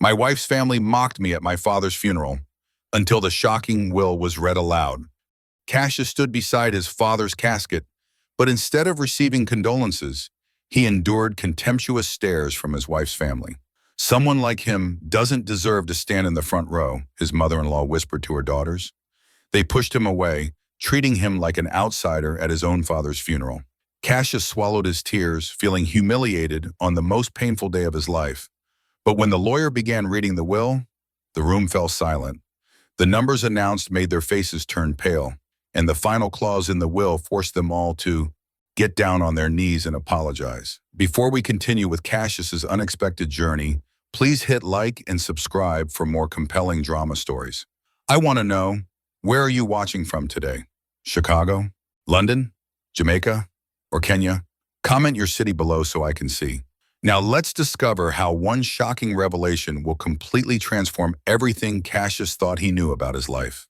My wife's family mocked me at my father's funeral until the shocking will was read aloud. Cassius stood beside his father's casket, but instead of receiving condolences, he endured contemptuous stares from his wife's family. Someone like him doesn't deserve to stand in the front row, his mother-in-law whispered to her daughters. They pushed him away, treating him like an outsider at his own father's funeral. Cassius swallowed his tears, feeling humiliated on the most painful day of his life. But when the lawyer began reading the will, the room fell silent. The numbers announced made their faces turn pale, and the final clause in the will forced them all to get down on their knees and apologize. Before we continue with Cassius's unexpected journey, please hit like and subscribe for more compelling drama stories. I want to know, where are you watching from today? Chicago? London? Jamaica? Or Kenya? Comment your city below so I can see. Now let's discover how one shocking revelation will completely transform everything Cassius thought he knew about his life.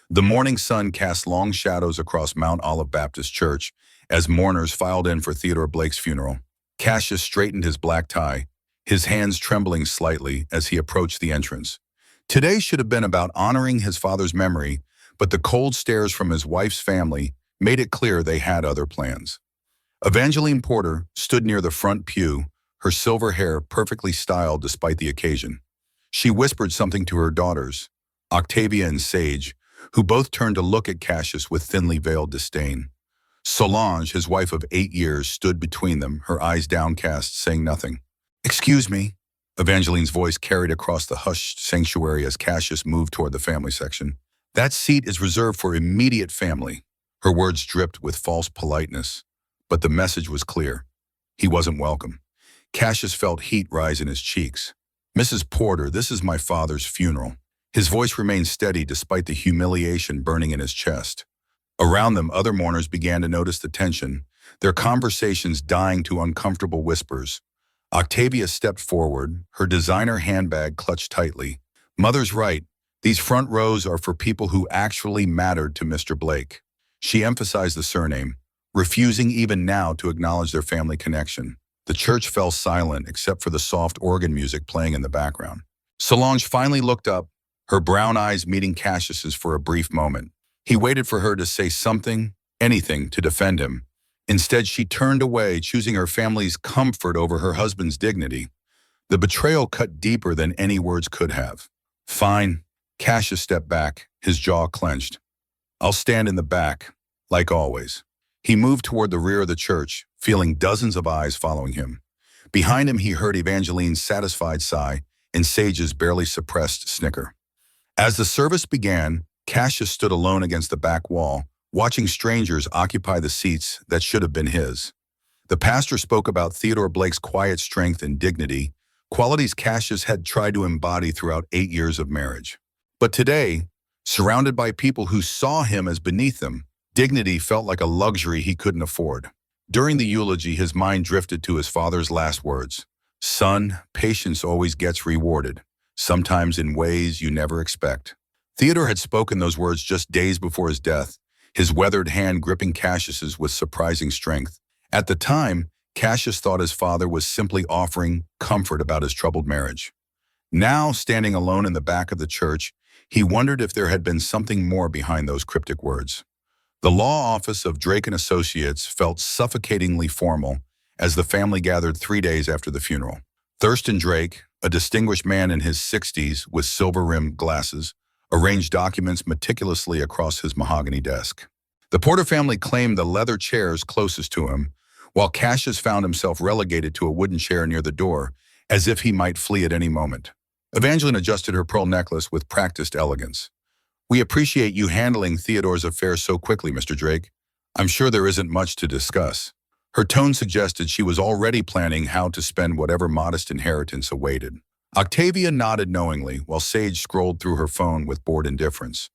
The morning sun cast long shadows across Mount Olive Baptist Church as mourners filed in for Theodore Blake's funeral. Cassius straightened his black tie, his hands trembling slightly as he approached the entrance. Today should have been about honoring his father's memory, but the cold stares from his wife's family made it clear they had other plans. Evangeline Porter stood near the front pew, her silver hair perfectly styled despite the occasion. She whispered something to her daughters, Octavia and Sage, who both turned to look at Cassius with thinly veiled disdain. Solange, his wife of 8 years, stood between them, her eyes downcast, saying nothing. "Excuse me," Evangeline's voice carried across the hushed sanctuary as Cassius moved toward the family section. "That seat is reserved for immediate family." Her words dripped with false politeness, but the message was clear. He wasn't welcome. Cassius felt heat rise in his cheeks. "Mrs. Porter, this is my father's funeral." His voice remained steady despite the humiliation burning in his chest. Around them, other mourners began to notice the tension, their conversations dying to uncomfortable whispers. Octavia stepped forward, her designer handbag clutched tightly. "Mother's right. These front rows are for people who actually mattered to Mr. Blake." She emphasized the surname, refusing even now to acknowledge their family connection. The church fell silent except for the soft organ music playing in the background. Solange finally looked up, her brown eyes meeting Cassius's for a brief moment. He waited for her to say something, anything, to defend him. Instead, she turned away, choosing her family's comfort over her husband's dignity. The betrayal cut deeper than any words could have. "Fine." Cassius stepped back, his jaw clenched. "I'll stand in the back, like always." He moved toward the rear of the church, feeling dozens of eyes following him. Behind him, he heard Evangeline's satisfied sigh and Sage's barely suppressed snicker. As the service began, Cassius stood alone against the back wall, watching strangers occupy the seats that should have been his. The pastor spoke about Theodore Blake's quiet strength and dignity, qualities Cassius had tried to embody throughout 8 years of marriage. But today, surrounded by people who saw him as beneath them, dignity felt like a luxury he couldn't afford. During the eulogy, his mind drifted to his father's last words. "Son, patience always gets rewarded, sometimes in ways you never expect." Theodore had spoken those words just days before his death, his weathered hand gripping Cassius's with surprising strength. At the time, Cassius thought his father was simply offering comfort about his troubled marriage. Now, standing alone in the back of the church, he wondered if there had been something more behind those cryptic words. The law office of Drake & Associates felt suffocatingly formal as the family gathered 3 days after the funeral. Thurston Drake, a distinguished man in his 60s with silver-rimmed glasses, arranged documents meticulously across his mahogany desk. The Porter family claimed the leather chairs closest to him, while Cassius found himself relegated to a wooden chair near the door, as if he might flee at any moment. Evangeline adjusted her pearl necklace with practiced elegance. "We appreciate you handling Theodore's affairs so quickly, Mr. Drake. I'm sure there isn't much to discuss." Her tone suggested she was already planning how to spend whatever modest inheritance awaited. Octavia nodded knowingly, while Sage scrolled through her phone with bored indifference.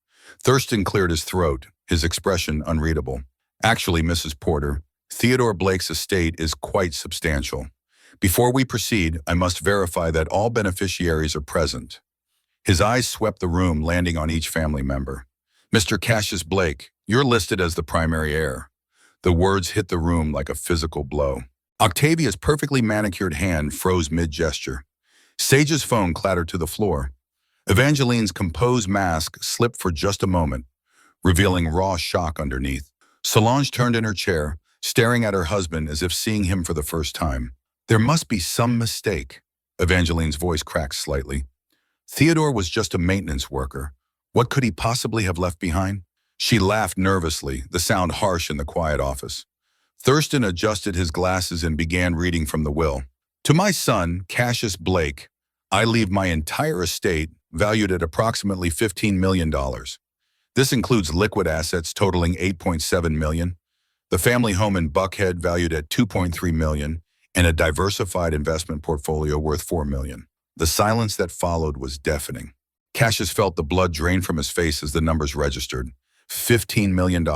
Thurston cleared his throat, his expression unreadable. "Actually, Mrs. Porter, Theodore Blake's estate is quite substantial. Before we proceed, I must verify that all beneficiaries are present." His eyes swept the room, landing on each family member. "Mr. Cassius Blake, you're listed as the primary heir." The words hit the room like a physical blow. Octavia's perfectly manicured hand froze mid-gesture. Sage's phone clattered to the floor. Evangeline's composed mask slipped for just a moment, revealing raw shock underneath. Solange turned in her chair, staring at her husband as if seeing him for the first time. There must be some mistake. Evangeline's voice cracked slightly. Theodore was just a maintenance worker. What could he possibly have left behind? She laughed nervously, the sound harsh in the quiet office. Thurston adjusted his glasses and began reading from the will. To my son, Cassius Blake, I leave my entire estate, valued at approximately $15 million. This includes liquid assets totaling $8.7 million, the family home in Buckhead valued at $2.3 million, and a diversified investment portfolio worth $4 million. The silence that followed was deafening. Cassius felt the blood drain from his face as the numbers registered. $15 million.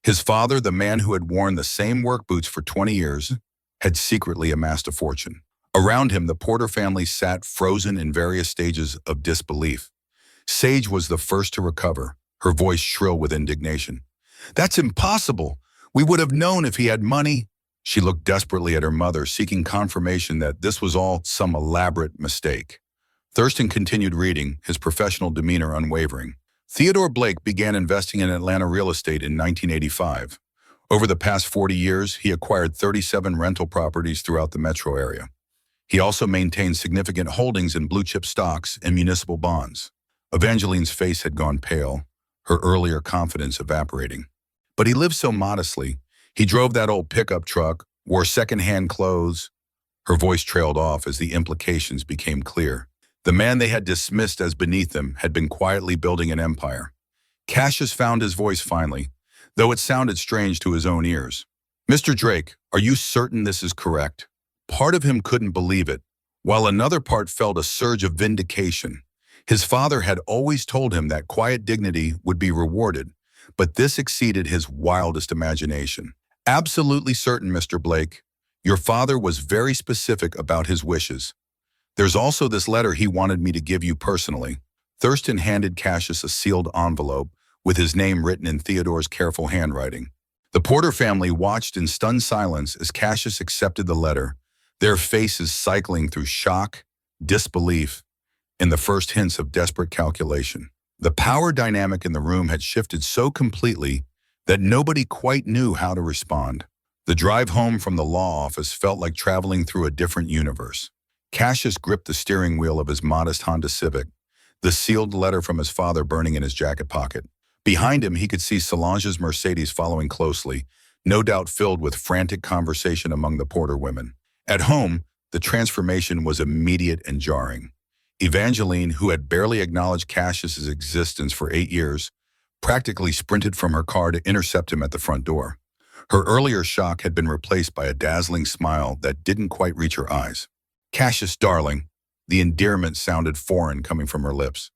His father, the man who had worn the same work boots for 20 years, had secretly amassed a fortune. Around him, the Porter family sat frozen in various stages of disbelief. Sage was the first to recover, her voice shrill with indignation. That's impossible. We would have known if he had money. She looked desperately at her mother, seeking confirmation that this was all some elaborate mistake. Thurston continued reading, his professional demeanor unwavering. Theodore Blake began investing in Atlanta real estate in 1985. Over the past 40 years, he acquired 37 rental properties throughout the metro area. He also maintained significant holdings in blue-chip stocks and municipal bonds. Evangeline's face had gone pale, her earlier confidence evaporating. But he lived so modestly. He drove that old pickup truck, wore second-hand clothes. Her voice trailed off as the implications became clear. The man they had dismissed as beneath them had been quietly building an empire. Cassius found his voice finally, though it sounded strange to his own ears. Mr. Drake, are you certain this is correct? Part of him couldn't believe it, while another part felt a surge of vindication. His father had always told him that quiet dignity would be rewarded, but this exceeded his wildest imagination. Absolutely certain, Mr. Blake. Your father was very specific about his wishes. There's also this letter he wanted me to give you personally. Thurston handed Cassius a sealed envelope with his name written in Theodore's careful handwriting. The Porter family watched in stunned silence as Cassius accepted the letter, their faces cycling through shock, disbelief, and the first hints of desperate calculation. The power dynamic in the room had shifted so completely that nobody quite knew how to respond. The drive home from the law office felt like traveling through a different universe. Cassius gripped the steering wheel of his modest Honda Civic, the sealed letter from his father burning in his jacket pocket. Behind him, he could see Solange's Mercedes following closely, no doubt filled with frantic conversation among the Porter women. At home, the transformation was immediate and jarring. Evangeline, who had barely acknowledged Cassius's existence for 8 years, practically sprinted from her car to intercept him at the front door. Her earlier shock had been replaced by a dazzling smile that didn't quite reach her eyes. Cassius, darling, the endearment sounded foreign coming from her lips.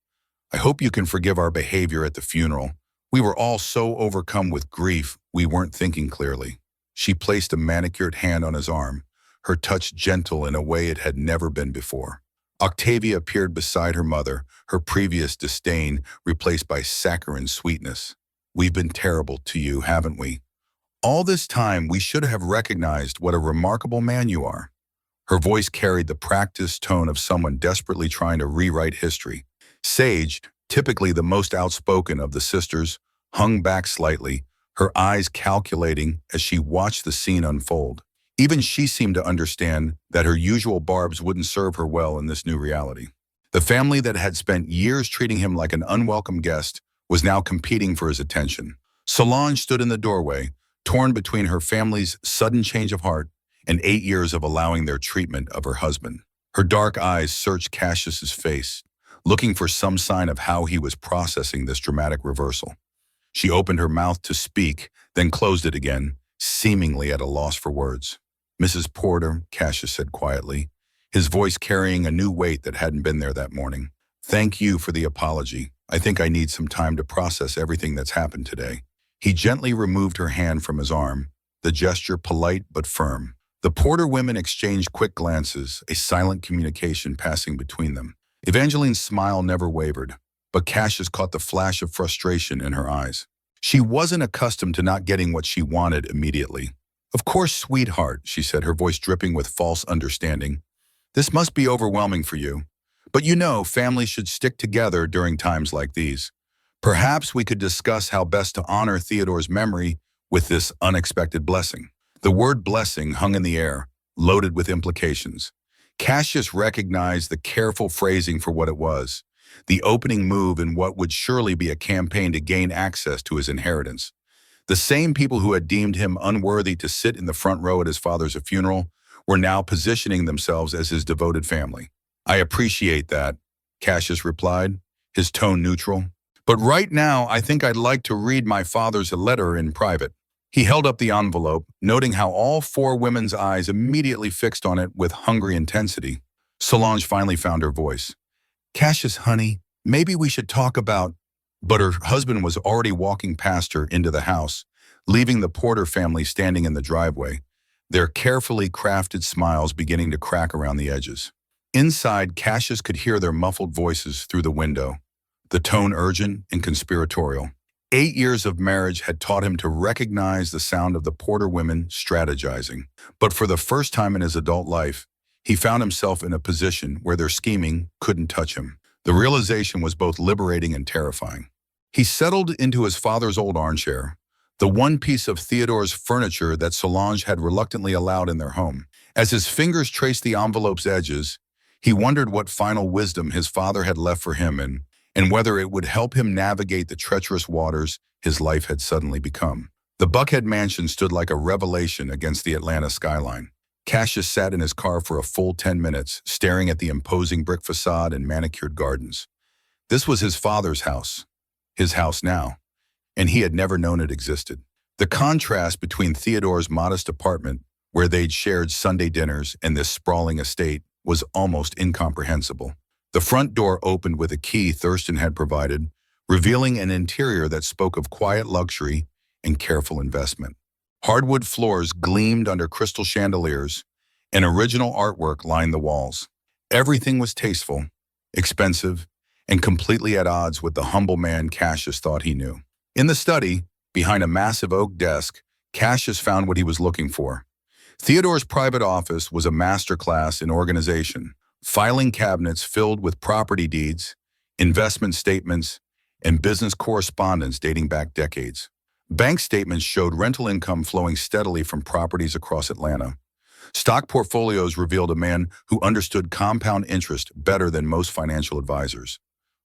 I hope you can forgive our behavior at the funeral. We were all so overcome with grief, we weren't thinking clearly. She placed a manicured hand on his arm, her touch gentle in a way it had never been before. Octavia appeared beside her mother, her previous disdain replaced by saccharine sweetness. We've been terrible to you, haven't we? All this time, we should have recognized what a remarkable man you are. Her voice carried the practiced tone of someone desperately trying to rewrite history. Sage, typically the most outspoken of the sisters, hung back slightly, her eyes calculating as she watched the scene unfold. Even she seemed to understand that her usual barbs wouldn't serve her well in this new reality. The family that had spent years treating him like an unwelcome guest was now competing for his attention. Solange stood in the doorway, torn between her family's sudden change of heart and 8 years of allowing their treatment of her husband. Her dark eyes searched Cassius's face, looking for some sign of how he was processing this dramatic reversal. She opened her mouth to speak, then closed it again, seemingly at a loss for words. Mrs. Porter, Cassius said quietly, his voice carrying a new weight that hadn't been there that morning. Thank you for the apology. I think I need some time to process everything that's happened today. He gently removed her hand from his arm, the gesture polite but firm. The Porter women exchanged quick glances, a silent communication passing between them. Evangeline's smile never wavered, but Cassius caught the flash of frustration in her eyes. She wasn't accustomed to not getting what she wanted immediately. Of course, sweetheart, she said, her voice dripping with false understanding. This must be overwhelming for you. But you know, families should stick together during times like these. Perhaps we could discuss how best to honor Theodore's memory with this unexpected blessing. The word blessing hung in the air, loaded with implications. Cassius recognized the careful phrasing for what it was, the opening move in what would surely be a campaign to gain access to his inheritance. The same people who had deemed him unworthy to sit in the front row at his father's funeral were now positioning themselves as his devoted family. I appreciate that, Cassius replied, his tone neutral. But right now, I think I'd like to read my father's letter in private. He held up the envelope, noting how all four women's eyes immediately fixed on it with hungry intensity. Solange finally found her voice. Cassius, honey, maybe we should talk about... But her husband was already walking past her into the house, leaving the Porter family standing in the driveway, their carefully crafted smiles beginning to crack around the edges. Inside, Cassius could hear their muffled voices through the window, the tone urgent and conspiratorial. 8 years of marriage had taught him to recognize the sound of the Porter women strategizing. But for the first time in his adult life, he found himself in a position where their scheming couldn't touch him. The realization was both liberating and terrifying. He settled into his father's old armchair, the one piece of Theodore's furniture that Solange had reluctantly allowed in their home. As his fingers traced the envelope's edges, he wondered what final wisdom his father had left for him and whether it would help him navigate the treacherous waters his life had suddenly become. The Buckhead mansion stood like a revelation against the Atlanta skyline. Cassius sat in his car for a full 10 minutes, staring at the imposing brick facade and manicured gardens. This was his father's house, his house now, and he had never known it existed. The contrast between Theodore's modest apartment, where they'd shared Sunday dinners, and this sprawling estate was almost incomprehensible. The front door opened with a key Thurston had provided, revealing an interior that spoke of quiet luxury and careful investment. Hardwood floors gleamed under crystal chandeliers, and original artwork lined the walls. Everything was tasteful, expensive, and completely at odds with the humble man Cassius thought he knew. In the study, behind a massive oak desk, Cassius found what he was looking for. Theodore's private office was a masterclass in organization, filing cabinets filled with property deeds, investment statements, and business correspondence dating back decades. Bank statements showed rental income flowing steadily from properties across Atlanta. Stock portfolios revealed a man who understood compound interest better than most financial advisors.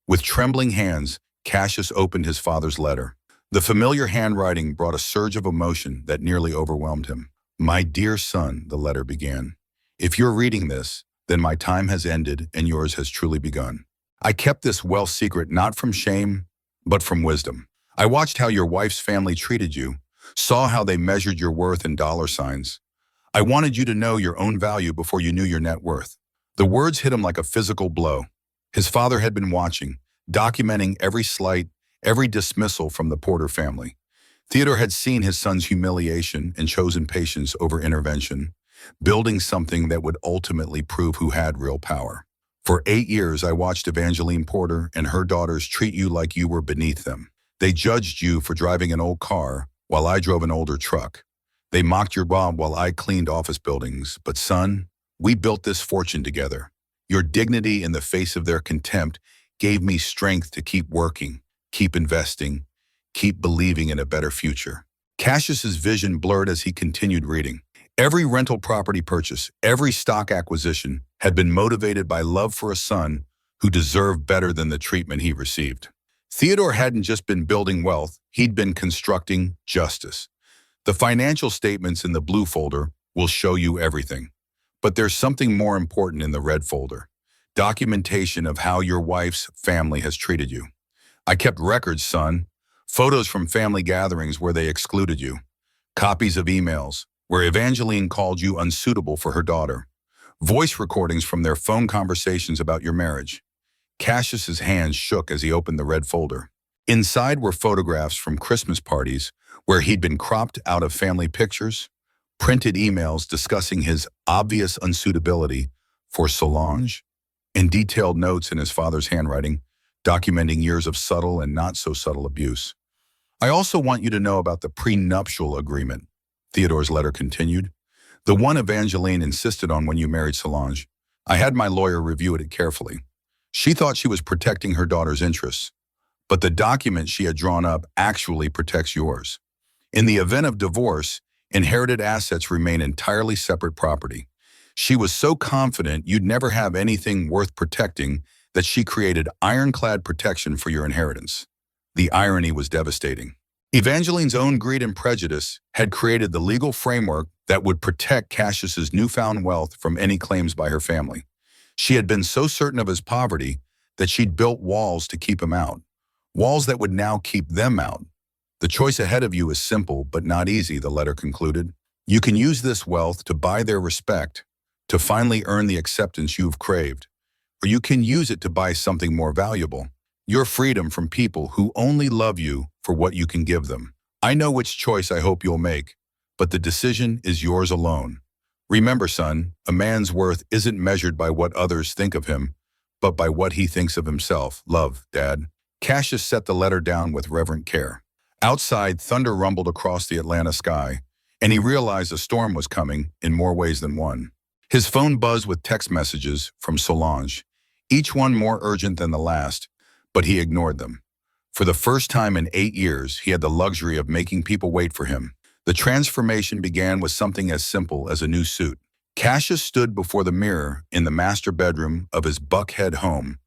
With trembling hands, Cassius opened his father's letter. The familiar handwriting brought a surge of emotion that nearly overwhelmed him. My dear son, the letter began. If you're reading this, then my time has ended and yours has truly begun. I kept this well secret not from shame, but from wisdom. I watched how your wife's family treated you, saw how they measured your worth in dollar signs. I wanted you to know your own value before you knew your net worth. The words hit him like a physical blow. His father had been watching, documenting every slight, every dismissal from the Porter family. Theodore had seen his son's humiliation and chosen patience over intervention, building something that would ultimately prove who had real power. For 8 years, I watched Evangeline Porter and her daughters treat you like you were beneath them. They judged you for driving an old car while I drove an older truck. They mocked your job while I cleaned office buildings. But son, we built this fortune together. Your dignity in the face of their contempt gave me strength to keep working, keep investing, keep believing in a better future. Cassius's vision blurred as he continued reading. Every rental property purchase, every stock acquisition had been motivated by love for a son who deserved better than the treatment he received. Theodore hadn't just been building wealth, he'd been constructing justice. The financial statements in the blue folder will show you everything. But there's something more important in the red folder. Documentation of how your wife's family has treated you. I kept records, son. Photos from family gatherings where they excluded you. Copies of emails where Evangeline called you unsuitable for her daughter. Voice recordings from their phone conversations about your marriage. Cassius's hands shook as he opened the red folder. Inside were photographs from Christmas parties where he'd been cropped out of family pictures, printed emails discussing his obvious unsuitability for Solange, and detailed notes in his father's handwriting, documenting years of subtle and not so subtle abuse. I also want you to know about the prenuptial agreement, Theodore's letter continued. The one Evangeline insisted on when you married Solange. I had my lawyer review it carefully. She thought she was protecting her daughter's interests, but the document she had drawn up actually protects yours. In the event of divorce, inherited assets remain entirely separate property. She was so confident you'd never have anything worth protecting that she created ironclad protection for your inheritance. The irony was devastating. Evangeline's own greed and prejudice had created the legal framework that would protect Cassius's newfound wealth from any claims by her family. She had been so certain of his poverty that she'd built walls to keep him out, walls that would now keep them out. The choice ahead of you is simple but not easy, the letter concluded. You can use this wealth to buy their respect, to finally earn the acceptance you've craved, or you can use it to buy something more valuable, your freedom from people who only love you for what you can give them. I know which choice I hope you'll make, but the decision is yours alone. Remember, son, a man's worth isn't measured by what others think of him, but by what he thinks of himself. Love, Dad. Cassius set the letter down with reverent care. Outside, thunder rumbled across the Atlanta sky, and he realized a storm was coming in more ways than one. His phone buzzed with text messages from Solange, each one more urgent than the last, but he ignored them. For the first time in 8 years, he had the luxury of making people wait for him. The transformation began with something as simple as a new suit. Cassius stood before the mirror in the master bedroom of his Buckhead home,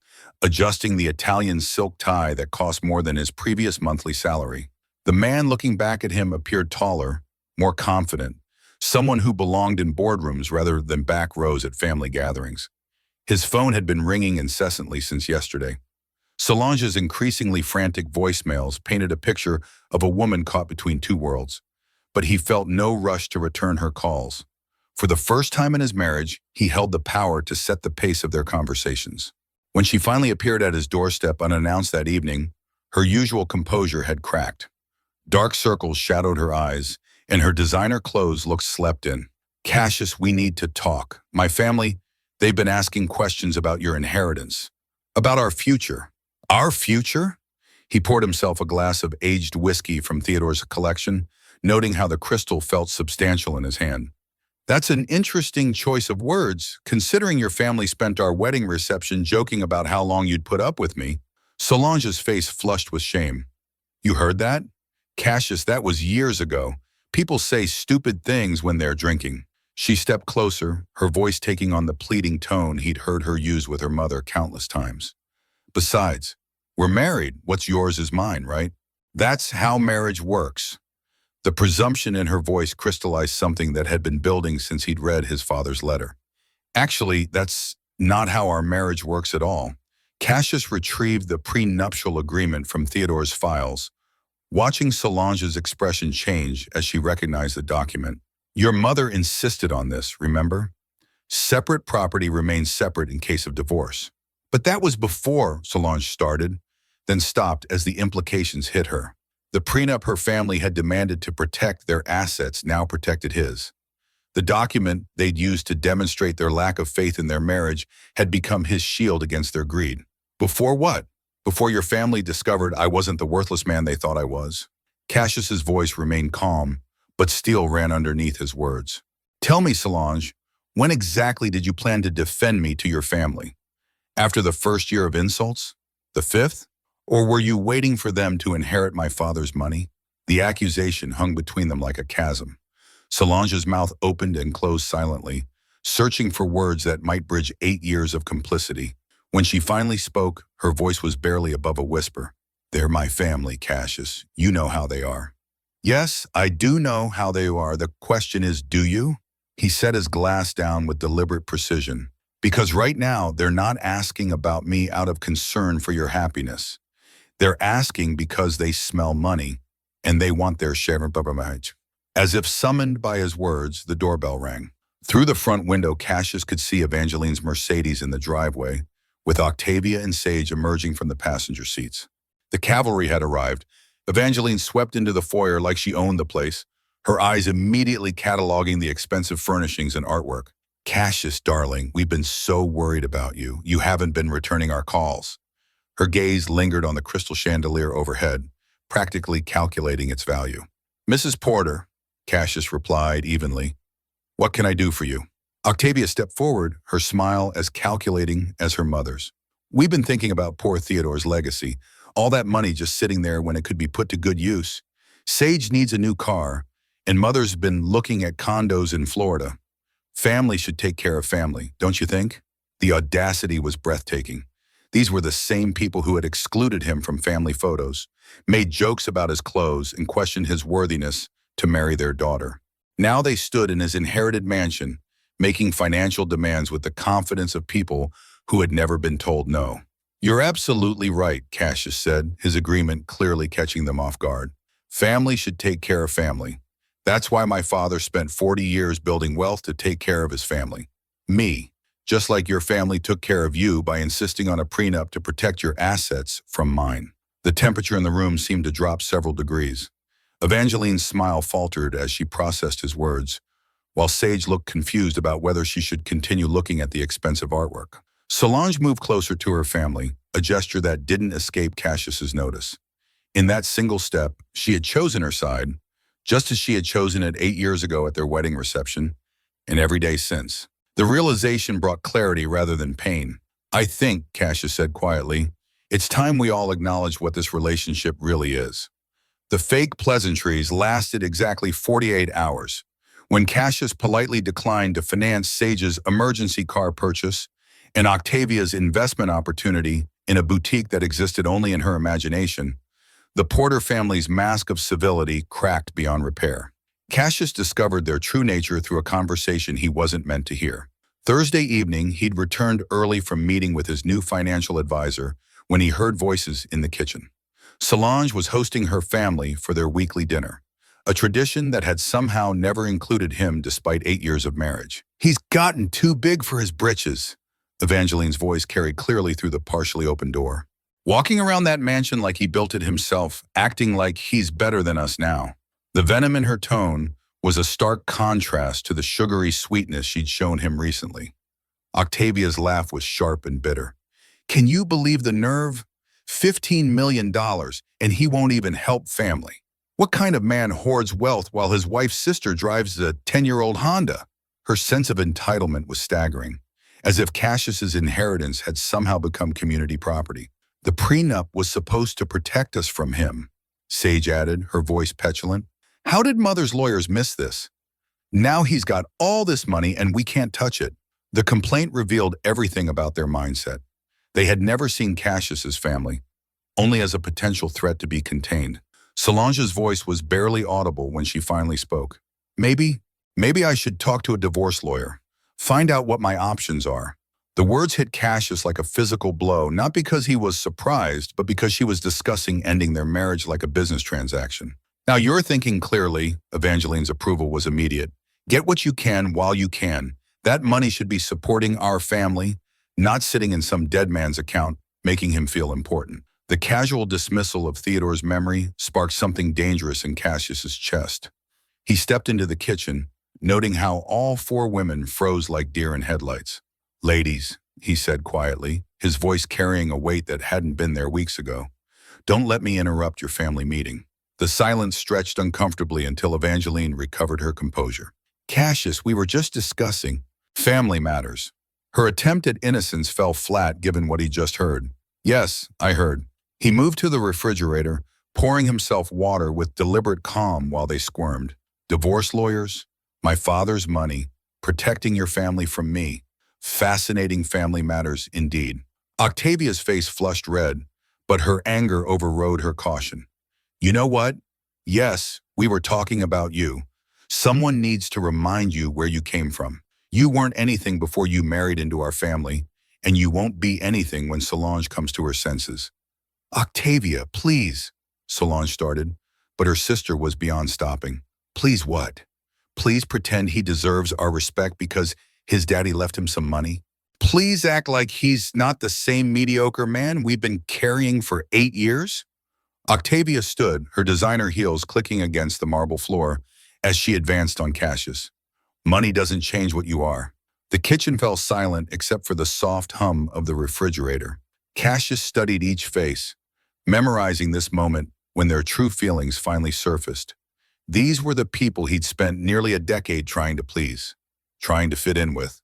adjusting the Italian silk tie that cost more than his previous monthly salary. The man looking back at him appeared taller, more confident, someone who belonged in boardrooms rather than back rows at family gatherings. His phone had been ringing incessantly since yesterday. Solange's increasingly frantic voicemails painted a picture of a woman caught between two worlds, but he felt no rush to return her calls. For the first time in his marriage, he held the power to set the pace of their conversations. When she finally appeared at his doorstep unannounced that evening, her usual composure had cracked. Dark circles shadowed her eyes, and her designer clothes looked slept in. Cassius, we need to talk. My family, they've been asking questions about your inheritance, about our future. Our future? He poured himself a glass of aged whiskey from Theodore's collection, noting how the crystal felt substantial in his hand. That's an interesting choice of words, considering your family spent our wedding reception joking about how long you'd put up with me. Solange's face flushed with shame. You heard that? Cassius, that was years ago. People say stupid things when they're drinking. She stepped closer, her voice taking on the pleading tone he'd heard her use with her mother countless times. Besides, we're married. What's yours is mine, right? That's how marriage works. The presumption in her voice crystallized something that had been building since he'd read his father's letter. Actually, that's not how our marriage works at all. Cassius retrieved the prenuptial agreement from Theodore's files, watching Solange's expression change as she recognized the document. Your mother insisted on this, remember? Separate property remains separate in case of divorce. But that was before, Solange started, then stopped as the implications hit her. The prenup her family had demanded to protect their assets now protected his. The document they'd used to demonstrate their lack of faith in their marriage had become his shield against their greed. Before what? Before your family discovered I wasn't the worthless man they thought I was? Cassius's voice remained calm, but steel ran underneath his words. Tell me, Solange, when exactly did you plan to defend me to your family? After the first year of insults? The fifth? Or were you waiting for them to inherit my father's money? The accusation hung between them like a chasm. Solange's mouth opened and closed silently, searching for words that might bridge 8 years of complicity. When she finally spoke, her voice was barely above a whisper. They're my family, Cassius. You know how they are. Yes, I do know how they are. The question is, do you? He set his glass down with deliberate precision. Because right now, they're not asking about me out of concern for your happiness. They're asking because they smell money, and they want their share of marriage. As if summoned by his words, the doorbell rang. Through the front window, Cassius could see Evangeline's Mercedes in the driveway, with Octavia and Sage emerging from the passenger seats. The cavalry had arrived. Evangeline swept into the foyer like she owned the place, her eyes immediately cataloging the expensive furnishings and artwork. Cassius, darling, we've been so worried about you. You haven't been returning our calls. Her gaze lingered on the crystal chandelier overhead, practically calculating its value. Mrs. Porter, Cassius replied evenly. What can I do for you? Octavia stepped forward, her smile as calculating as her mother's. We've been thinking about poor Theodore's legacy. All that money just sitting there when it could be put to good use. Sage needs a new car, and Mother's been looking at condos in Florida. Family should take care of family, don't you think? The audacity was breathtaking. These were the same people who had excluded him from family photos, made jokes about his clothes, and questioned his worthiness to marry their daughter. Now they stood in his inherited mansion, making financial demands with the confidence of people who had never been told no. You're absolutely right, Cassius said, his agreement clearly catching them off guard. Family should take care of family. That's why my father spent 40 years building wealth to take care of his family. Me. Just like your family took care of you by insisting on a prenup to protect your assets from mine. The temperature in the room seemed to drop several degrees. Evangeline's smile faltered as she processed his words, while Sage looked confused about whether she should continue looking at the expensive artwork. Solange moved closer to her family, a gesture that didn't escape Cassius's notice. In that single step, she had chosen her side, just as she had chosen it 8 years ago at their wedding reception, and every day since. The realization brought clarity rather than pain. I think, Cassius said quietly, it's time we all acknowledge what this relationship really is. The fake pleasantries lasted exactly 48 hours. When Cassius politely declined to finance Sage's emergency car purchase and Octavia's investment opportunity in a boutique that existed only in her imagination, the Porter family's mask of civility cracked beyond repair. Cassius discovered their true nature through a conversation he wasn't meant to hear. Thursday evening, he'd returned early from meeting with his new financial advisor when he heard voices in the kitchen. Solange was hosting her family for their weekly dinner, a tradition that had somehow never included him despite 8 years of marriage. He's gotten too big for his britches, Evangeline's voice carried clearly through the partially open door. Walking around that mansion like he built it himself, acting like he's better than us now. The venom in her tone was a stark contrast to the sugary sweetness she'd shown him recently. Octavia's laugh was sharp and bitter. Can you believe the nerve? $15 million, and he won't even help family. What kind of man hoards wealth while his wife's sister drives a 10-year-old Honda? Her sense of entitlement was staggering, as if Cassius's inheritance had somehow become community property. The prenup was supposed to protect us from him, Sage added, her voice petulant. How did Mother's lawyers miss this? Now he's got all this money and we can't touch it. The complaint revealed everything about their mindset. They had never seen Cassius's family, only as a potential threat to be contained. Solange's voice was barely audible when she finally spoke. Maybe I should talk to a divorce lawyer. Find out what my options are. The words hit Cassius like a physical blow, not because he was surprised, but because she was discussing ending their marriage like a business transaction. Now you're thinking clearly, Evangeline's approval was immediate. Get what you can while you can. That money should be supporting our family, not sitting in some dead man's account, making him feel important. The casual dismissal of Theodore's memory sparked something dangerous in Cassius's chest. He stepped into the kitchen, noting how all 4 women froze like deer in headlights. Ladies, he said quietly, his voice carrying a weight that hadn't been there weeks ago. Don't let me interrupt your family meeting. The silence stretched uncomfortably until Evangeline recovered her composure. Cassius, we were just discussing family matters. Her attempt at innocence fell flat given what he just heard. Yes, I heard. He moved to the refrigerator, pouring himself water with deliberate calm while they squirmed. Divorce lawyers? My father's money. Protecting your family from me. Fascinating family matters indeed. Octavia's face flushed red, but her anger overrode her caution. You know what? Yes, we were talking about you. Someone needs to remind you where you came from. You weren't anything before you married into our family, and you won't be anything when Solange comes to her senses. Octavia, please, Solange started, but her sister was beyond stopping. Please what? Please pretend he deserves our respect because his daddy left him some money? Please act like he's not the same mediocre man we've been carrying for 8 years? Octavia stood, her designer heels clicking against the marble floor as she advanced on Cassius. Money doesn't change what you are. The kitchen fell silent except for the soft hum of the refrigerator. Cassius studied each face, memorizing this moment when their true feelings finally surfaced. These were the people he'd spent nearly a decade trying to please. trying to fit in with,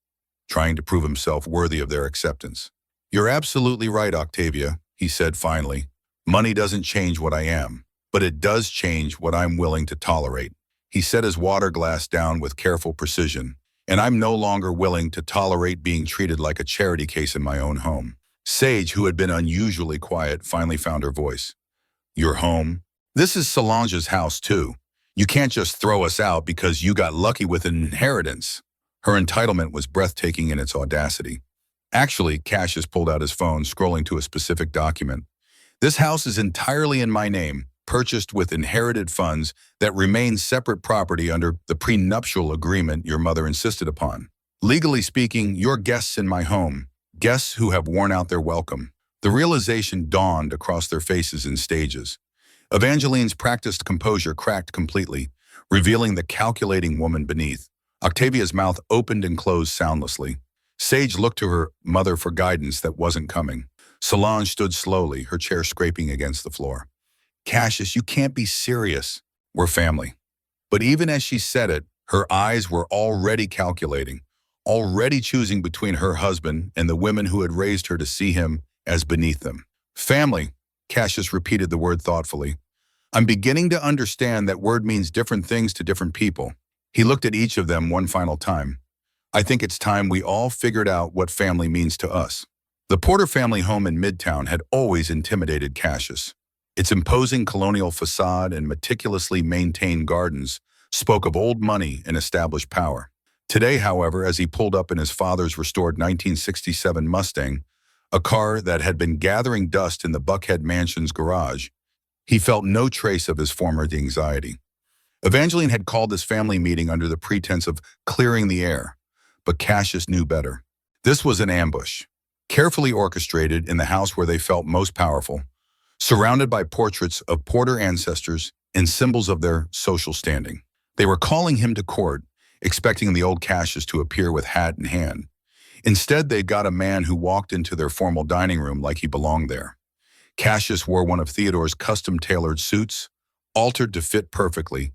trying to prove himself worthy of their acceptance. "You're absolutely right, Octavia," he said finally. "Money doesn't change what I am, but it does change what I'm willing to tolerate." He set his water glass down with careful precision. "And I'm no longer willing to tolerate being treated like a charity case in my own home." Sage, who had been unusually quiet, finally found her voice. "Your home? This is Solange's house, too. You can't just throw us out because you got lucky with an inheritance." Her entitlement was breathtaking in its audacity. "Actually," Cassius pulled out his phone, scrolling to a specific document. "This house is entirely in my name, purchased with inherited funds that remain separate property under the prenuptial agreement your mother insisted upon. Legally speaking, you're guests in my home, guests who have worn out their welcome." The realization dawned across their faces in stages. Evangeline's practiced composure cracked completely, revealing the calculating woman beneath. Octavia's mouth opened and closed soundlessly. Sage looked to her mother for guidance that wasn't coming. Solange stood slowly, her chair scraping against the floor. "Cassius, you can't be serious. We're family." But even as she said it, her eyes were already calculating, already choosing between her husband and the women who had raised her to see him as beneath them. "Family," Cassius repeated the word thoughtfully. "I'm beginning to understand that word means different things to different people." He looked at each of them one final time. "I think it's time we all figured out what family means to us." The Porter family home in Midtown had always intimidated Cassius. Its imposing colonial facade and meticulously maintained gardens spoke of old money and established power. Today, however, as he pulled up in his father's restored 1967 Mustang, a car that had been gathering dust in the Buckhead Mansion's garage, he felt no trace of his former anxiety. Evangeline had called this family meeting under the pretense of clearing the air, but Cassius knew better. This was an ambush, carefully orchestrated in the house where they felt most powerful, surrounded by portraits of Porter ancestors and symbols of their social standing. They were calling him to court, expecting the old Cassius to appear with hat in hand. Instead, they'd got a man who walked into their formal dining room like he belonged there. Cassius wore one of Theodore's custom-tailored suits, altered to fit perfectly,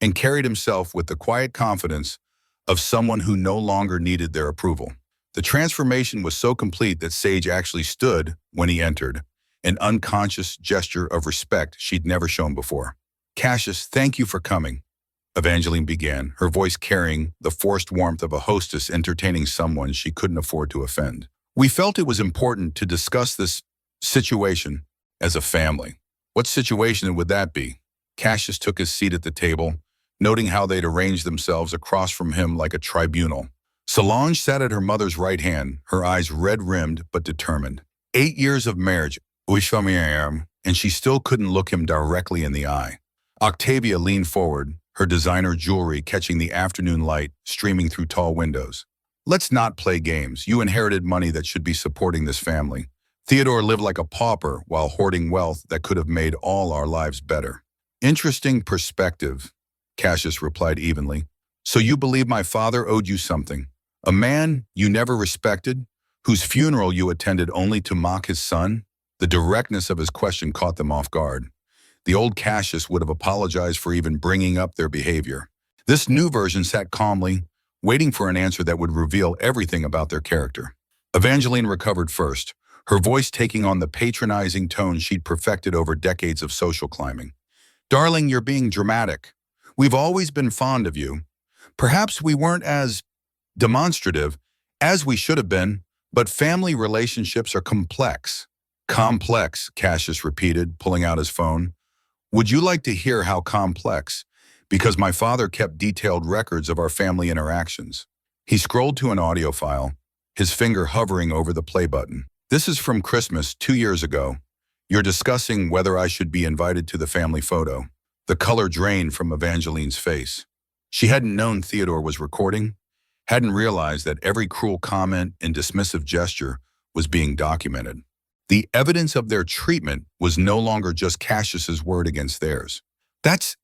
and carried himself with the quiet confidence of someone who no longer needed their approval. The transformation was so complete that Sage actually stood when he entered, an unconscious gesture of respect she'd never shown before. "Cassius, thank you for coming," Evangeline began, her voice carrying the forced warmth of a hostess entertaining someone she couldn't afford to offend. "We felt it was important to discuss this situation as a family." "What situation would that be?" Cassius took his seat at the table, noting how they'd arranged themselves across from him like a tribunal. Solange sat at her mother's right hand, her eyes red-rimmed but determined. 8 years of marriage, and she still couldn't look him directly in the eye. Octavia leaned forward, her designer jewelry catching the afternoon light streaming through tall windows. "Let's not play games. You inherited money that should be supporting this family. Theodore lived like a pauper while hoarding wealth that could have made all our lives better." "Interesting perspective," Cassius replied evenly. "So you believe my father owed you something? A man you never respected, whose funeral you attended only to mock his son?" The directness of his question caught them off guard. The old Cassius would have apologized for even bringing up their behavior. This new version sat calmly, waiting for an answer that would reveal everything about their character. Evangeline recovered first, her voice taking on the patronizing tone she'd perfected over decades of social climbing. "Darling, you're being dramatic. We've always been fond of you. Perhaps we weren't as demonstrative as we should have been, but family relationships are complex." "Complex," Cassius repeated, pulling out his phone. "Would you like to hear how complex? Because my father kept detailed records of our family interactions." He scrolled to an audio file, his finger hovering over the play button. "This is from Christmas 2 years ago. You're discussing whether I should be invited to the family photo." The color drained from Evangeline's face. She hadn't known Theodore was recording, hadn't realized that every cruel comment and dismissive gesture was being documented. The evidence of their treatment was no longer just Cassius's word against theirs. That's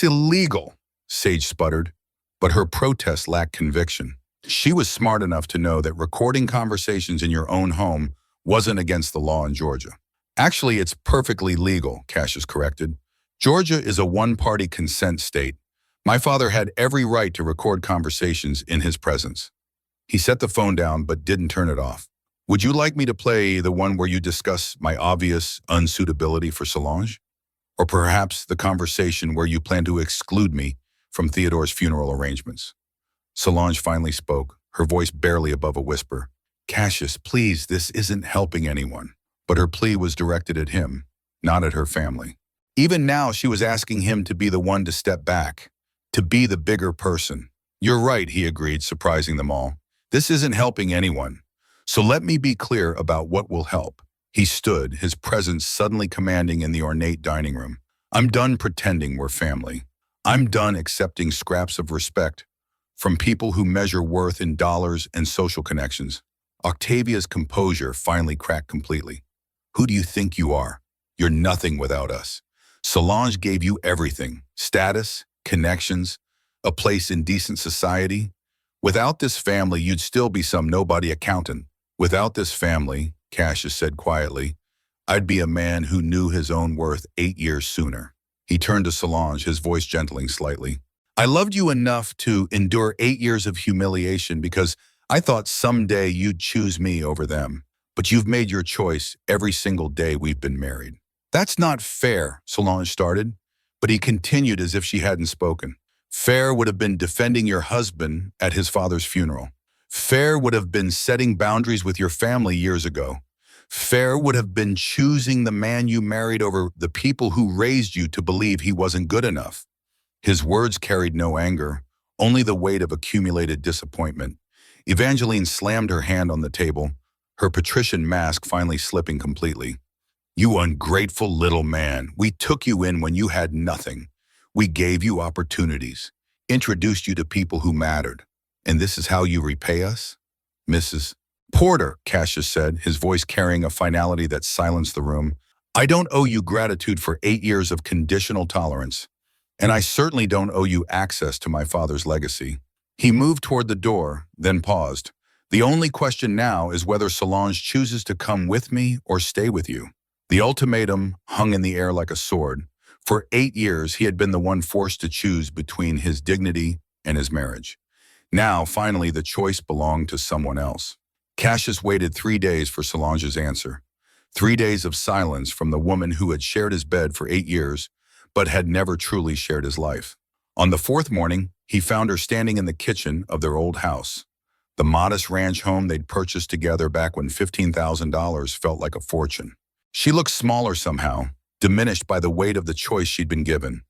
illegal," Sage sputtered, but her protest lacked conviction. She was smart enough to know that recording conversations in your own home wasn't against the law in Georgia. "Actually, it's perfectly legal," Cassius corrected. "Georgia is a one-party consent state, My father had every right to record conversations in his presence. He set the phone down but didn't turn it off. Would you like me to play the one where you discuss my obvious unsuitability for Solange? Or perhaps the conversation where you plan to exclude me from Theodore's funeral arrangements? Solange finally spoke, her voice barely above a whisper. Cassius, please, this isn't helping anyone. But her plea was directed at him, not at her family. Even now, she was asking him to be the one to step back, to be the bigger person. You're right, he agreed, surprising them all. This isn't helping anyone. So let me be clear about what will help. He stood, his presence suddenly commanding in the ornate dining room. I'm done pretending we're family. I'm done accepting scraps of respect from people who measure worth in dollars and social connections. Octavia's composure finally cracked completely. Who do you think you are? You're nothing without us. Solange gave you everything: status, connections, a place in decent society. Without this family, you'd still be some nobody accountant. Without this family, Cassius said quietly, I'd be a man who knew his own worth 8 years sooner. He turned to Solange, his voice gentling slightly. I loved you enough to endure 8 years of humiliation because I thought someday you'd choose me over them. But you've made your choice every single day we've been married. That's not fair, Solange started, but he continued as if she hadn't spoken. Fair would have been defending your husband at his father's funeral. Fair would have been setting boundaries with your family years ago. Fair would have been choosing the man you married over the people who raised you to believe he wasn't good enough. His words carried no anger, only the weight of accumulated disappointment. Evangeline slammed her hand on the table, her patrician mask finally slipping completely. You ungrateful little man, we took you in when you had nothing. We gave you opportunities, introduced you to people who mattered. And this is how you repay us? Mrs. Porter, Cassius said, his voice carrying a finality that silenced the room. I don't owe you gratitude for 8 years of conditional tolerance. And I certainly don't owe you access to my father's legacy. He moved toward the door, then paused. The only question now is whether Solange chooses to come with me or stay with you. The ultimatum hung in the air like a sword. For 8 years, he had been the one forced to choose between his dignity and his marriage. Now, finally, the choice belonged to someone else. Cassius waited 3 days for Solange's answer. 3 days of silence from the woman who had shared his bed for 8 years, but had never truly shared his life. On the 4th morning, he found her standing in the kitchen of their old house, the modest ranch home they'd purchased together back when $15,000 felt like a fortune. She looked smaller somehow, diminished by the weight of the choice she'd been given.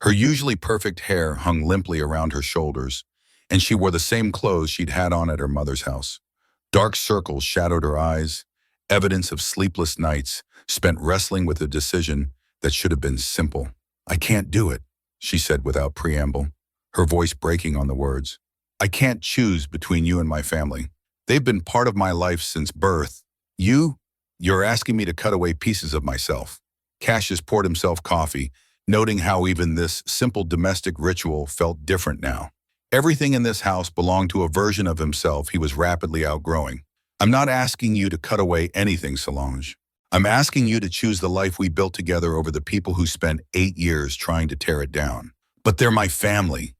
Her usually perfect hair hung limply around her shoulders, and she wore the same clothes she'd had on at her mother's house. Dark circles shadowed her eyes, evidence of sleepless nights spent wrestling with a decision that should have been simple. I can't do it, she said without preamble, her voice breaking on the words. I can't choose between you and my family. They've been part of my life since birth. You're asking me to cut away pieces of myself. Cassius poured himself coffee, noting how even this simple domestic ritual felt different now. Everything in this house belonged to a version of himself he was rapidly outgrowing. I'm not asking you to cut away anything, Solange. I'm asking you to choose the life we built together over the people who spent 8 years trying to tear it down. But they're my family.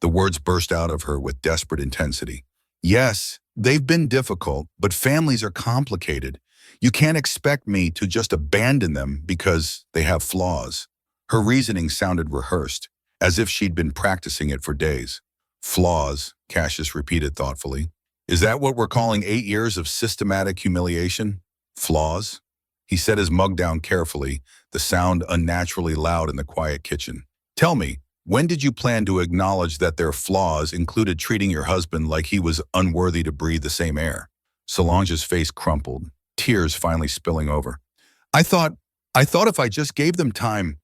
The words burst out of her with desperate intensity. Yes, they've been difficult, but families are complicated. You can't expect me to just abandon them because they have flaws. Her reasoning sounded rehearsed, as if she'd been practicing it for days. Flaws, Cassius repeated thoughtfully. Is that what we're calling 8 years of systematic humiliation? Flaws? He set his mug down carefully, the sound unnaturally loud in the quiet kitchen. Tell me, when did you plan to acknowledge that their flaws included treating your husband like he was unworthy to breathe the same air? Solange's face crumpled, tears finally spilling over. I thought if I just gave them time,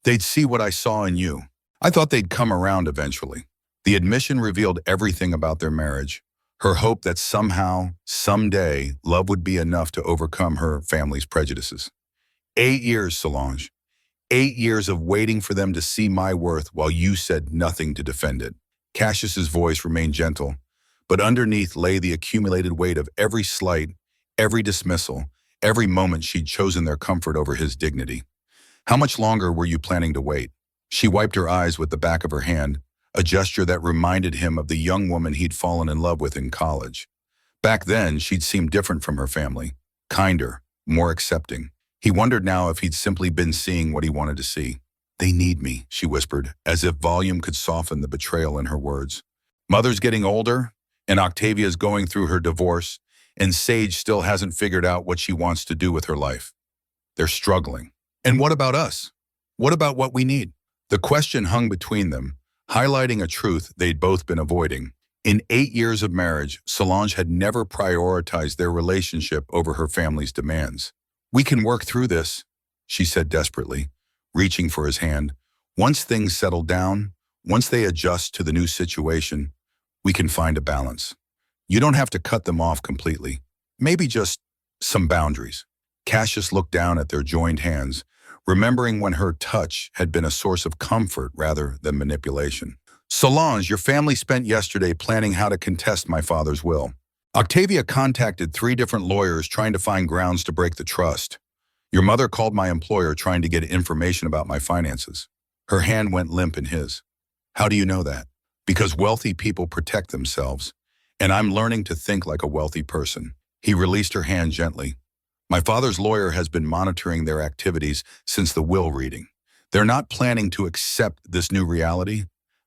they'd see what I saw in you. I thought they'd come around eventually. The admission revealed everything about their marriage. Her hope that somehow, someday, love would be enough to overcome her family's prejudices. 8 years, Solange. 8 years of waiting for them to see my worth while you said nothing to defend it. Cassius's voice remained gentle, but underneath lay the accumulated weight of every slight, every dismissal, every moment she'd chosen their comfort over his dignity. How much longer were you planning to wait? She wiped her eyes with the back of her hand, a gesture that reminded him of the young woman he'd fallen in love with in college. Back then, she'd seemed different from her family, kinder, more accepting. He wondered now if he'd simply been seeing what he wanted to see. "They need me," she whispered, as if volume could soften the betrayal in her words. Mother's getting older, and Octavia's going through her divorce, and Sage still hasn't figured out what she wants to do with her life. They're struggling. And what about us? What about what we need? The question hung between them, highlighting a truth they'd both been avoiding. In 8 years of marriage, Solange had never prioritized their relationship over her family's demands. "We can work through this," she said desperately, reaching for his hand. "Once things settle down, once they adjust to the new situation, we can find a balance. You don't have to cut them off completely. Maybe just some boundaries." Cassius looked down at their joined hands, remembering when her touch had been a source of comfort rather than manipulation. "Solange, your family spent yesterday planning how to contest my father's will. Octavia contacted 3 different lawyers trying to find grounds to break the trust. Your mother called my employer trying to get information about my finances." Her hand went limp in his. "How do you know that?" "Because wealthy people protect themselves, and I'm learning to think like a wealthy person." He released her hand gently. "My father's lawyer has been monitoring their activities since the will reading. They're not planning to accept this new reality.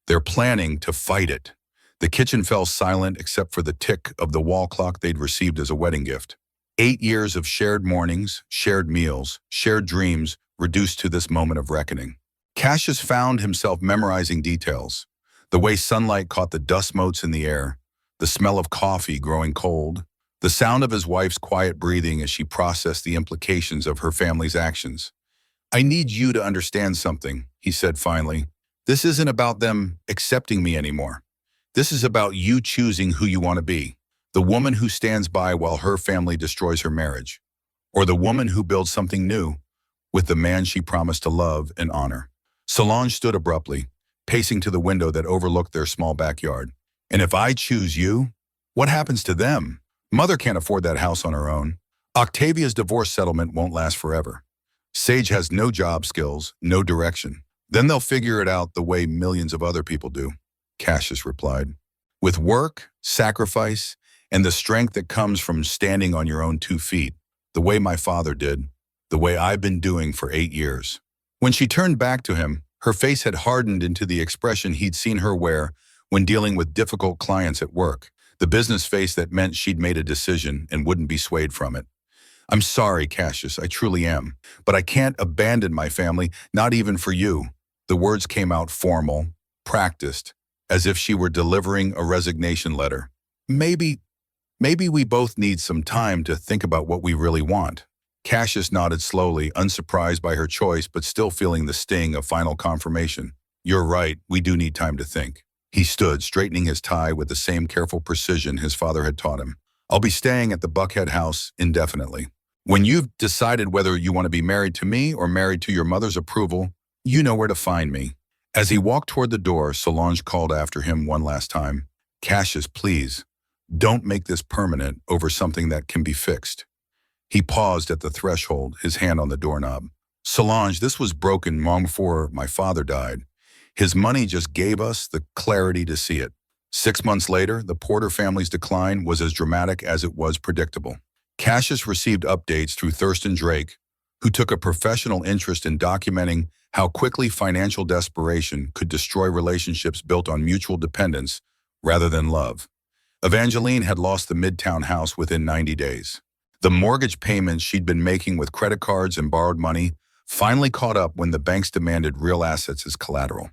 They're planning to fight it." The kitchen fell silent except for the tick of the wall clock they'd received as a wedding gift. 8 years of shared mornings, shared meals, shared dreams reduced to this moment of reckoning. Cassius found himself memorizing details. The way sunlight caught the dust motes in the air, the smell of coffee growing cold, the sound of his wife's quiet breathing as she processed the implications of her family's actions. "I need you to understand something," he said finally. "This isn't about them accepting me anymore. This is about you choosing who you want to be. The woman who stands by while her family destroys her marriage, or the woman who builds something new with the man she promised to love and honor." Solange stood abruptly, pacing to the window that overlooked their small backyard. "And if I choose you, what happens to them? Mother can't afford that house on her own. Octavia's divorce settlement won't last forever. Sage has no job skills, no direction. Then they'll figure it out the way millions of other people do," Cassius replied. "With work, sacrifice, and the strength that comes from standing on your own 2 feet, the way my father did, the way I've been doing for 8 years. When she turned back to him, her face had hardened into the expression he'd seen her wear when dealing with difficult clients at work, the business face that meant she'd made a decision and wouldn't be swayed from it. "I'm sorry, Cassius, I truly am, but I can't abandon my family, not even for you." The words came out formal, practiced, as if she were delivering a resignation letter. Maybe we both need some time to think about what we really want." Cassius nodded slowly, unsurprised by her choice, but still feeling the sting of final confirmation. "You're right, we do need time to think." He stood, straightening his tie with the same careful precision his father had taught him. "I'll be staying at the Buckhead house indefinitely. When you've decided whether you want to be married to me or married to your mother's approval, you know where to find me." As he walked toward the door, Solange called after him one last time. "Cassius, please, don't make this permanent over something that can be fixed." He paused at the threshold, his hand on the doorknob. "Solange, this was broken long before my father died. His money just gave us the clarity to see it. 6 months later, the Porter family's decline was as dramatic as it was predictable." Cassius received updates through Thurston Drake, who took a professional interest in documenting how quickly financial desperation could destroy relationships built on mutual dependence rather than love. Evangeline had lost the Midtown house within 90 days. The mortgage payments she'd been making with credit cards and borrowed money finally caught up when the banks demanded real assets as collateral.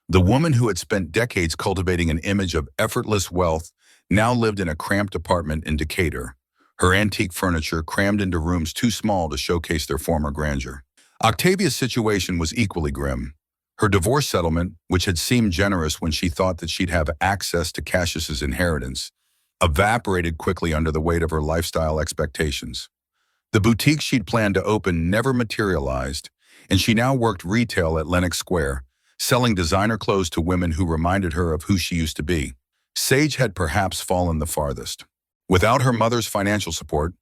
The woman who had spent decades cultivating an image of effortless wealth now lived in a cramped apartment in Decatur, her antique furniture crammed into rooms too small to showcase their former grandeur. Octavia's situation was equally grim. Her divorce settlement, which had seemed generous when she thought that she'd have access to Cassius's inheritance, evaporated quickly under the weight of her lifestyle expectations. The boutique she'd planned to open never materialized, and she now worked retail at Lenox Square, selling designer clothes to women who reminded her of who she used to be. Sage had perhaps fallen the farthest. Without her mother's financial support,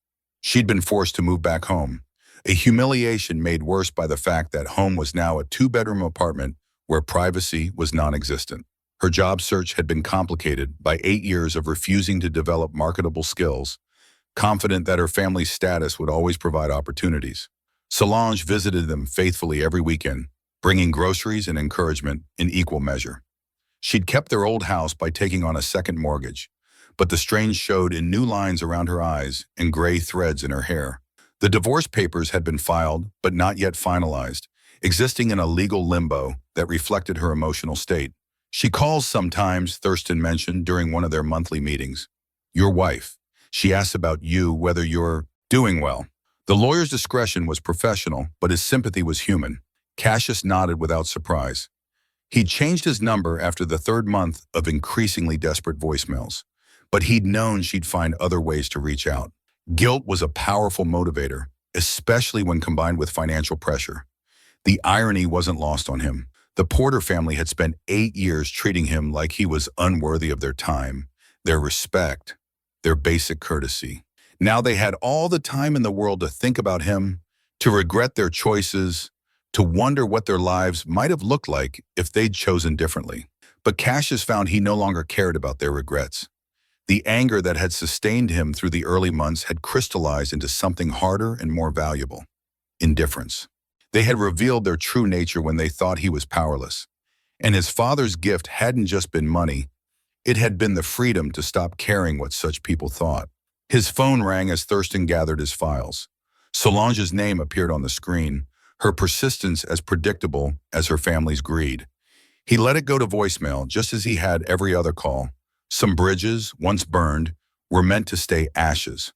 she'd been forced to move back home, a humiliation made worse by the fact that home was now a 2-bedroom apartment where privacy was non-existent. Her job search had been complicated by 8 years of refusing to develop marketable skills, confident that her family's status would always provide opportunities. Solange visited them faithfully every weekend, bringing groceries and encouragement in equal measure. She'd kept their old house by taking on a second mortgage, but the strain showed in new lines around her eyes and gray threads in her hair. The divorce papers had been filed, but not yet finalized, existing in a legal limbo that reflected her emotional state. She calls sometimes, Thurston mentioned during one of their monthly meetings. Your wife. She asks about you, whether you're doing well. The lawyer's discretion was professional, but his sympathy was human. Cassius nodded without surprise. He'd changed his number after the third month of increasingly desperate voicemails, but he'd known she'd find other ways to reach out. Guilt was a powerful motivator, especially when combined with financial pressure. The irony wasn't lost on him. The Porter family had spent 8 years treating him like he was unworthy of their time, their respect, their basic courtesy. Now they had all the time in the world to think about him, to regret their choices, to wonder what their lives might have looked like if they'd chosen differently. But Cassius found he no longer cared about their regrets. The anger that had sustained him through the early months had crystallized into something harder and more valuable: indifference. They had revealed their true nature when they thought he was powerless. And his father's gift hadn't just been money, it had been the freedom to stop caring what such people thought. His phone rang as Thurston gathered his files. Solange's name appeared on the screen, her persistence as predictable as her family's greed. He let it go to voicemail just as he had every other call. Some bridges, once burned, were meant to stay ashes.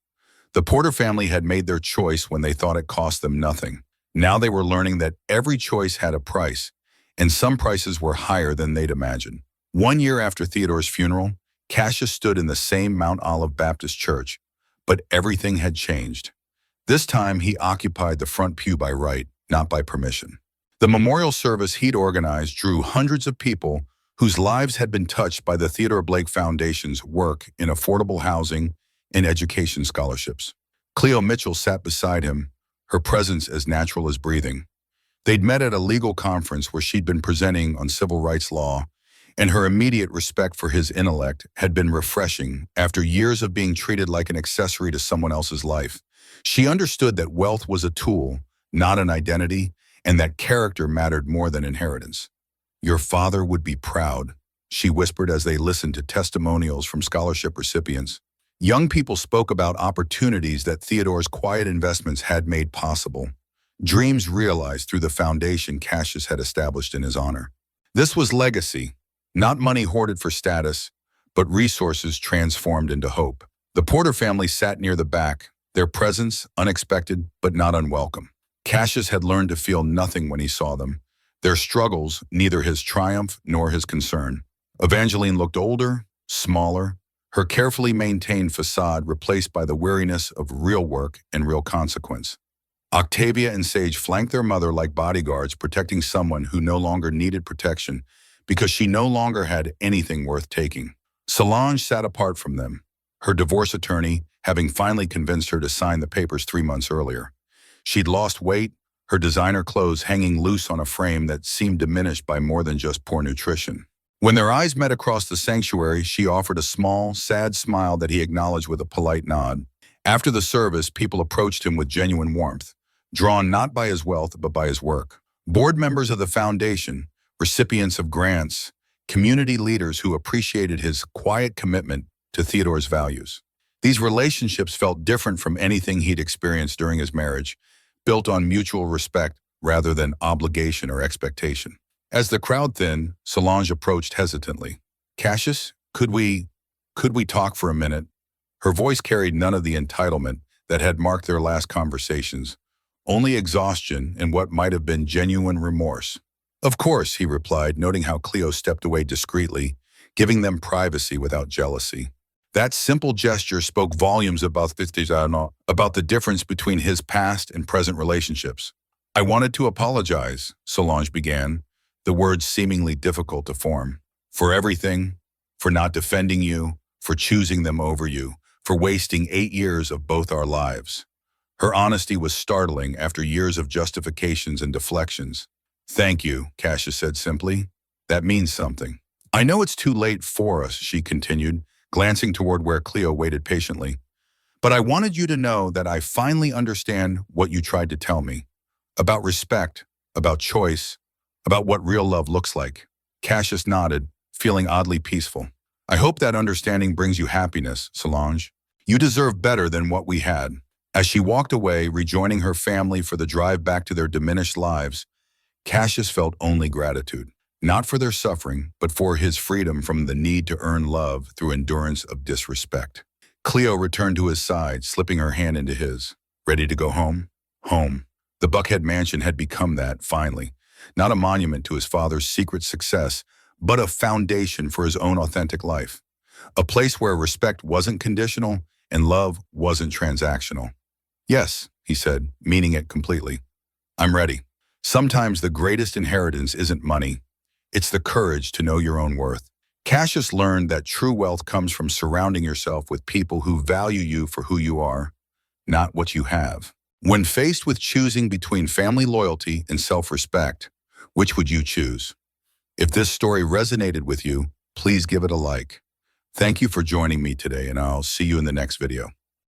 The Porter family had made their choice when they thought it cost them nothing. Now they were learning that every choice had a price, and some prices were higher than they'd imagined. 1 year after Theodore's funeral, Cassius stood in the same Mount Olive Baptist church, but everything had changed. This time he occupied the front pew by right, not by permission. The memorial service he'd organized drew hundreds of people whose lives had been touched by the Theodore Blake Foundation's work in affordable housing and education scholarships. Cleo Mitchell sat beside him, her presence as natural as breathing. They'd met at a legal conference where she'd been presenting on civil rights law, and her immediate respect for his intellect had been refreshing after years of being treated like an accessory to someone else's life. She understood that wealth was a tool, not an identity, and that character mattered more than inheritance. Your father would be proud, she whispered as they listened to testimonials from scholarship recipients. Young people spoke about opportunities that Theodore's quiet investments had made possible, dreams realized through the foundation Cassius had established in his honor. This was legacy, not money hoarded for status, but resources transformed into hope. The Porter family sat near the back, their presence unexpected but not unwelcome. Cassius had learned to feel nothing when he saw them, their struggles neither his triumph nor his concern. Evangeline looked older, smaller, her carefully maintained facade replaced by the weariness of real work and real consequence. Octavia and Sage flanked their mother like bodyguards, protecting someone who no longer needed protection because she no longer had anything worth taking. Solange sat apart from them, her divorce attorney having finally convinced her to sign the papers 3 months earlier. She'd lost weight, her designer clothes hanging loose on a frame that seemed diminished by more than just poor nutrition. When their eyes met across the sanctuary, she offered a small, sad smile that he acknowledged with a polite nod. After the service, people approached him with genuine warmth, drawn not by his wealth but by his work. Board members of the foundation, recipients of grants, community leaders who appreciated his quiet commitment to Theodore's values. These relationships felt different from anything he'd experienced during his marriage, built on mutual respect rather than obligation or expectation. As the crowd thinned, Solange approached hesitantly. Cassius, could we talk for a minute? Her voice carried none of the entitlement that had marked their last conversations, only exhaustion and what might have been genuine remorse. Of course, he replied, noting how Cleo stepped away discreetly, giving them privacy without jealousy. That simple gesture spoke volumes about the difference between his past and present relationships. I wanted to apologize, Solange began, the words seemingly difficult to form. For everything, for not defending you, for choosing them over you, for wasting 8 years of both our lives. Her honesty was startling after years of justifications and deflections. Thank you, Cassius said simply. That means something. I know it's too late for us, she continued, glancing toward where Cleo waited patiently. But I wanted you to know that I finally understand what you tried to tell me. About respect, about choice, about what real love looks like. Cassius nodded, feeling oddly peaceful. I hope that understanding brings you happiness, Solange. You deserve better than what we had. As she walked away, rejoining her family for the drive back to their diminished lives, Cassius felt only gratitude. Not for their suffering, but for his freedom from the need to earn love through endurance of disrespect. Cleo returned to his side, slipping her hand into his. Ready to go home? Home. The Buckhead mansion had become that, finally. Not a monument to his father's secret success, but a foundation for his own authentic life. A place where respect wasn't conditional and love wasn't transactional. Yes, he said, meaning it completely. I'm ready. Sometimes the greatest inheritance isn't money. It's the courage to know your own worth. Cassius learned that true wealth comes from surrounding yourself with people who value you for who you are, not what you have. When faced with choosing between family loyalty and self-respect, which would you choose? If this story resonated with you, please give it a like. Thank you for joining me today, and I'll see you in the next video.